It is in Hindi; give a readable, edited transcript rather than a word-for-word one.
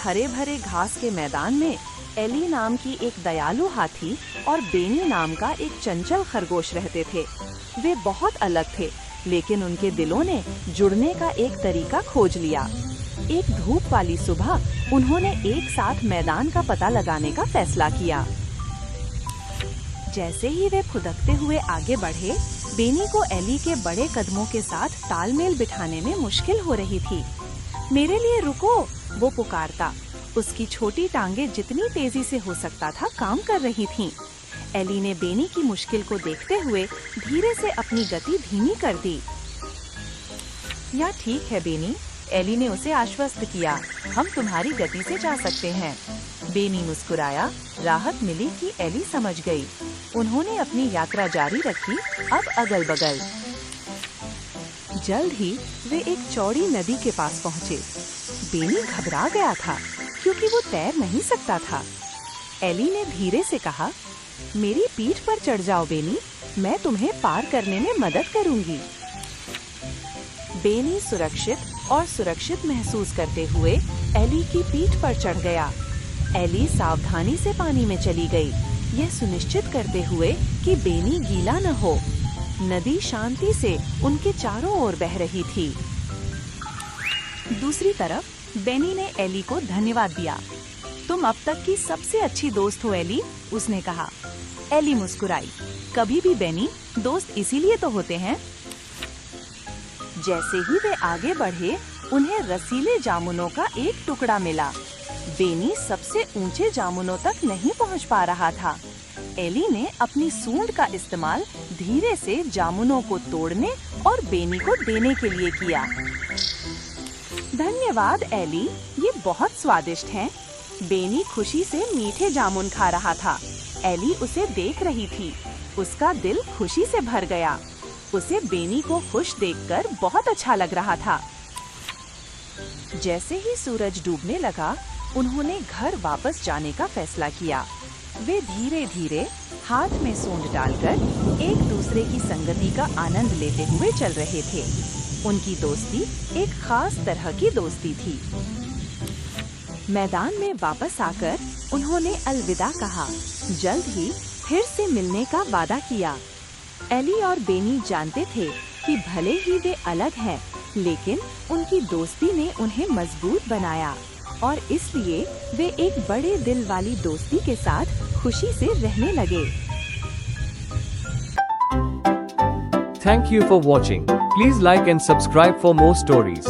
हरे भरे घास के मैदान में एली नाम की एक दयालु हाथी और बेनी नाम का एक चंचल खरगोश रहते थे। वे बहुत अलग थे, लेकिन उनके दिलों ने जुड़ने का एक तरीका खोज लिया। एक धूप वाली सुबह उन्होंने एक साथ मैदान का पता लगाने का फैसला किया। जैसे ही वे खुदकते हुए आगे बढ़े, बेनी को एली के बड़े कदमों के साथ तालमेल बिठाने में मुश्किल हो रही थी। मेरे लिए रुको, वो पुकारता। उसकी छोटी टांगें जितनी तेजी से हो सकता था काम कर रही थीं। एली ने बेनी की मुश्किल को देखते हुए धीरे से अपनी गति धीमी कर दी। या ठीक है बेनी, एली ने उसे आश्वस्त किया, हम तुम्हारी गति से जा सकते हैं। बेनी मुस्कुराया। राहत मिली कि एली समझ गई। उन्होंने अपनी यात्रा जारी रखी, अब अगल बगल। जल्द ही वे एक चौड़ी नदी के पास पहुँचे। बेनी घबरा गया था क्योंकि वो तैर नहीं सकता था। एली ने धीरे से कहा, मेरी पीठ पर चढ़ जाओ बेनी, मैं तुम्हें पार करने में मदद करूंगी। बेनी सुरक्षित महसूस करते हुए एली की पीठ पर चढ़ गया। एली सावधानी से पानी में चली गई, यह सुनिश्चित करते हुए कि बेनी गीला न हो। नदी शांति से उनके चारों ओर बह रही थी। दूसरी तरफ बेनी ने एली को धन्यवाद दिया। तुम अब तक की सबसे अच्छी दोस्त हो एली, उसने कहा। एली मुस्कुराई। कभी भी बेनी, दोस्त इसीलिए तो होते हैं। जैसे ही वे आगे बढ़े, उन्हें रसीले जामुनों का एक टुकड़ा मिला। बेनी सबसे ऊंचे जामुनों तक नहीं पहुंच पा रहा था। एली ने अपनी सूंड का इस्तेमाल धीरे से जामुनों को तोड़ने और बेनी को देने के लिए किया। धन्यवाद एली, ये बहुत स्वादिष्ट हैं। बेनी खुशी से मीठे जामुन खा रहा था। एली उसे देख रही थी। उसका दिल खुशी से भर गया। उसे बेनी को खुश देखकर बहुत अच्छा लग रहा था। जैसे ही सूरज डूबने लगा, उन्होंने घर वापस जाने का फैसला किया। वे धीरे धीरे हाथ में सूंड डालकर एक दूसरे की संगति का आनंद लेते हुए चल रहे थे। उनकी दोस्ती एक खास तरह की दोस्ती थी। मैदान में वापस आकर उन्होंने अलविदा कहा। जल्द ही फिर से मिलने का वादा किया। एली और बेनी जानते थे कि भले ही वे अलग हैं, लेकिन उनकी दोस्ती ने उन्हें मजबूत बनाया और इसलिए वे एक बड़े दिल वाली दोस्ती के साथ खुशी से रहने लगे। Thank you for watching. Please like and subscribe for more stories.